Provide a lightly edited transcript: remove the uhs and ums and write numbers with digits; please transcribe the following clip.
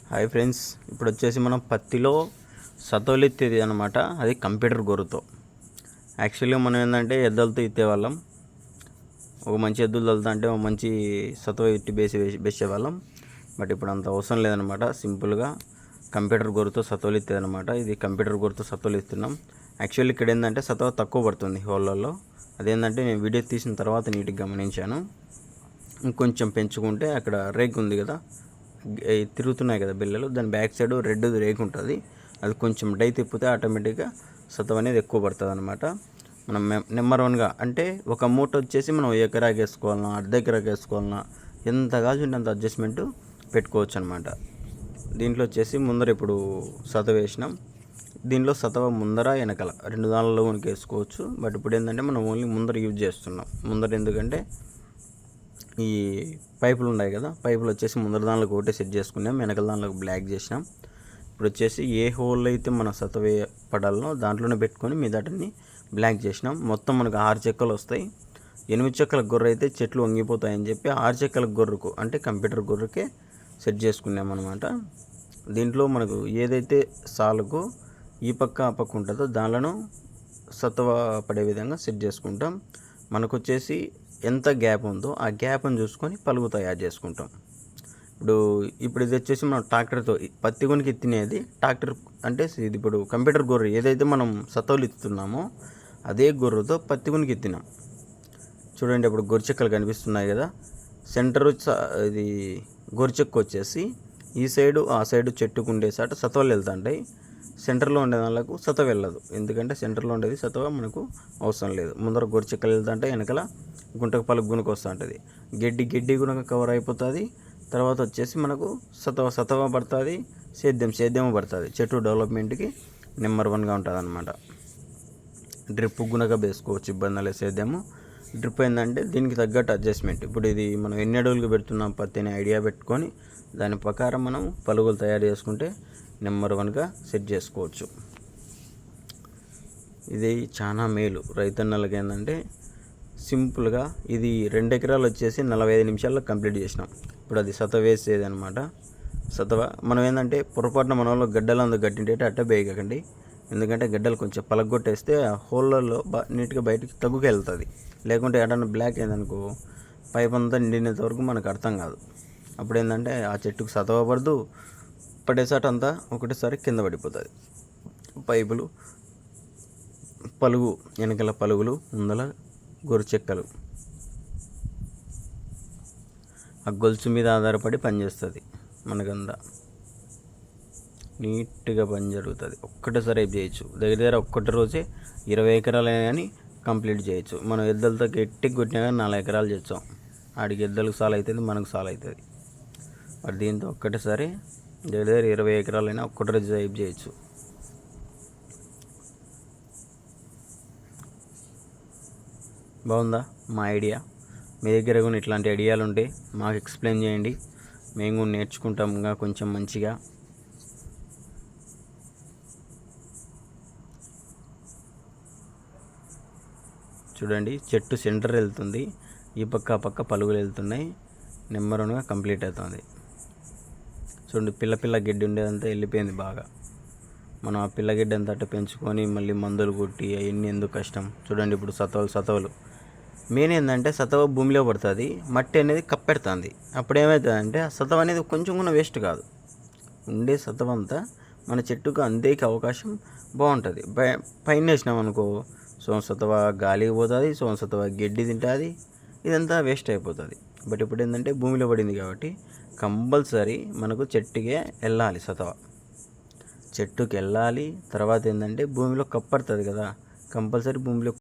Hi friends, ఇప్పుడు వచ్చేసి మనం పత్తిలో సతోలు ఎత్తేది అనమాట. అది కంప్యూటర్ గొర్రుతో. యాక్చువల్గా మనం ఏంటంటే ఎద్దులతో ఎత్తేవాళ్ళం. ఒక మంచి ఎద్దులు తలుతా అంటే ఒక మంచి సతో ఎత్తి వేసేవాళ్ళం. బట్ ఇప్పుడు అంత అవసరం లేదనమాట. సింపుల్గా కంప్యూటర్ గొర్రుతో సతోలు ఎత్తేదనమాట. ఇది కంప్యూటర్ గొర్రుతో సతోలు ఎత్తున్నాం. యాక్చువల్లీ ఇక్కడ ఏంటంటే సతో తక్కువ పడుతుంది హోళ్ళల్లో. అదేంటంటే నేను వీడియో తీసిన తర్వాత నీట్గా గమనించాను. ఇంకొంచెం పెంచుకుంటే అక్కడ రేక్ ఉంది కదా, తిరుగుతున్నాయి కదా బిల్లలు, దాని బ్యాక్ సైడ్ రెడ్ రేక్ ఉంటుంది. అది కొంచెం డై తిప్పితే ఆటోమేటిక్గా సత్వం అనేది ఎక్కువ పడుతుంది అనమాట. మనం నెంబర్ 1గా అంటే ఒక మూట వచ్చేసి మనం ఎకరాకి వేసుకోవాలన్నా, అర్ధ ఎకరాకి వేసుకోవాలన్నా, ఎంత కావాల్సింటే అంత అడ్జస్ట్మెంట్ పెట్టుకోవచ్చు అనమాట. దీంట్లో వచ్చేసి ముందర ఇప్పుడు సతవ వేసినాం. దీంట్లో సతవ ముందర వెనకాల 2 దానిలో మనకి వేసుకోవచ్చు. బట్ ఇప్పుడు ఏంటంటే మనం ఓన్లీ ముందర యూజ్ చేస్తున్నాం. ముందర ఎందుకంటే ఈ పైపులు ఉన్నాయి కదా, పైపులు వచ్చేసి ముందర దానిలోకి ఒకటే సెట్ చేసుకున్నాం, వెనకాల దానిలోకి బ్లాక్ చేసినాం. ఇప్పుడు వచ్చేసి ఏ హోల్ అయితే మన సతవే పడాలనో దాంట్లోనే పెట్టుకొని మీదటని బ్లాక్ చేసినాం. మొత్తం మనకు 6 చెక్కలు వస్తాయి. 8 చెక్కల గొర్రె అయితే చెట్లు వంగిపోతాయని చెప్పి 6 చెక్కల గొర్రెకు అంటే కంప్యూటర్ గొర్రెకే సెట్ చేసుకున్నాం అనమాట. దీంట్లో మనకు ఏదైతే సాలుకు ఈ పక్క ఆ పక్క ఉంటుందో దానిలో సత్వ పడే విధంగా సెట్ చేసుకుంటాం. మనకు వచ్చేసి ఎంత గ్యాప్ ఉందో ఆ గ్యాప్ని చూసుకొని పలుగు తయారు చేసుకుంటాం. ఇప్పుడు ఇది వచ్చేసి మనం ట్రాక్టర్తో పత్తి కొనికి ఎత్తినేది ట్రాక్టర్ అంటే ఇది ఇప్పుడు కంప్యూటర్ గొర్రె ఏదైతే మనం సతవులు ఎత్తుతున్నామో అదే గొర్రెతో పత్తి కొనికి ఎత్తినాం. చూడండి, ఇప్పుడు గొర్రెచెక్కలు కనిపిస్తున్నాయి కదా, సెంటర్ ఇది గొర్రెచెక్క వచ్చేసి ఈ సైడు ఆ సైడు చెట్టుకు ఉండేసాట సతవలు వెళ్తుంటాయి. సెంటర్లో ఉండే వాళ్ళకు సతవ వెళ్ళదు, ఎందుకంటే సెంటర్లో ఉండేది సతవ మనకు అవసరం లేదు. ముందర గొర్రెచెక్కలు వెళ్తుంటాయి, వెనకాల గుంటకు పలుకు గుణకు వస్తూ ఉంటుంది. గడ్డి గుణక కవర్ అయిపోతుంది. తర్వాత వచ్చేసి మనకు సతవ పడుతుంది, సేద్యం పడుతుంది. చెట్టు డెవలప్మెంట్కి నెంబర్ 1గా ఉంటుంది అనమాట. డ్రిప్ గుణక వేసుకోవచ్చు, ఇబ్బంది లేదు. సేద్యము డ్రిప్ ఏంటంటే దీనికి తగ్గట్టు అడ్జస్ట్మెంట్. ఇప్పుడు ఇది మనం ఎన్ని అడుగులకు పెడుతున్నాం పత్తి అనే ఐడియా పెట్టుకొని దాని ప్రకారం మనం పలుగులు తయారు చేసుకుంటే నెంబర్ 1గా సెట్ చేసుకోవచ్చు. ఇది చాలా మేలు రైతన్నలకి. ఏంటంటే సింపుల్గా ఇది 2 ఎకరాలు వచ్చేసి 45 నిమిషాల్లో కంప్లీట్ చేసినాం. ఇప్పుడు అది సతవ వేసేది అనమాట. సతవ మనం ఏంటంటే పొరపాటున మన వాళ్ళు గడ్డలు అందుకు గట్టింటే అట్టే వేయకండి, ఎందుకంటే గడ్డలు కొంచెం పలగొట్టేస్తే ఆ హోళ్ళల్లో నీట్గా బయటికి తగ్గుకు వెళ్తుంది. లేకుంటే ఎడన్నా బ్లాక్ అయిందనుకో పైప్ అంతా నిండినంత వరకు మనకు అర్థం కాదు. అప్పుడు ఏంటంటే ఆ చెట్టుకు సతవ పడదు, పడేసాట అంతా ఒకటేసారి కింద పడిపోతుంది. పైపులు పలుగు వెనకాల పలుగులు, ముందల గొర్రెచెక్కలు ఆ గొలుసు మీద ఆధారపడి పనిచేస్తుంది. మనకంతా నీట్గా పని జరుగుతుంది. ఒక్కటేసారి చేయొచ్చు. దగ్గర ఒక్కటి రోజే 20 ఎకరాలైనా కానీ కంప్లీట్ చేయొచ్చు. మనం ఎద్దులతో గట్టిగా కొట్టినా కానీ 4 ఎకరాలు చేస్తాం. ఆడికి ఎద్దులకు సాల్ అవుతుంది, మనకు సాల్ అవుతుంది. మరి దీంతో ఒక్కటేసారి దగ్గర 20 ఎకరాలైనా ఒక్కటి రోజు చేయొచ్చు. బాగుందా మా ఐడియా? మీ దగ్గర కూడా ఇట్లాంటి ఐడియాలు ఉంటే మాకు ఎక్స్ప్లెయిన్ చేయండి, మేము కూడా నేర్చుకుంటాం ఇంకా కొంచెం మంచిగా. చూడండి, చెట్టు సెంటర్ వెళ్తుంది, ఈ పక్క ఆ పక్క పలుగులు వెళ్తున్నాయి. నెంబర్ 1గా కంప్లీట్ అవుతుంది. చూడండి, పిల్ల గడ్డి ఉండేదంతా వెళ్ళిపోయింది బాగా. మనం ఆ పిల్లగడ్డి అంతా అట్ట పెంచుకొని మళ్ళీ మందులు కొట్టి అవన్నీ ఎందుకు కష్టం. చూడండి, ఇప్పుడు సతవలు మెయిన్ ఏంటంటే సతవ భూమిలో పడుతుంది, మట్టి అనేది కప్పెడుతుంది. అప్పుడు ఏమవుతుందంటే ఆ సతవ అనేది కొంచెం కూడా వేస్ట్ కాదు. ఉండే సతవ అంతా మన చెట్టుకు అందేకి అవకాశం బాగుంటుంది. పైన వేసినాం అనుకో సతవ గాలికి పోతుంది, సతవ గడ్డి తింటుంది, ఇదంతా వేస్ట్ అయిపోతుంది. బట్ ఇప్పుడు ఏంటంటే భూమిలో పడింది కాబట్టి కంపల్సరీ మనకు చెట్టుకే వెళ్ళాలి. సతవ చెట్టుకి వెళ్ళాలి. తర్వాత ఏంటంటే భూమిలో కప్పడుతుంది కదా, కంపల్సరీ భూమిలో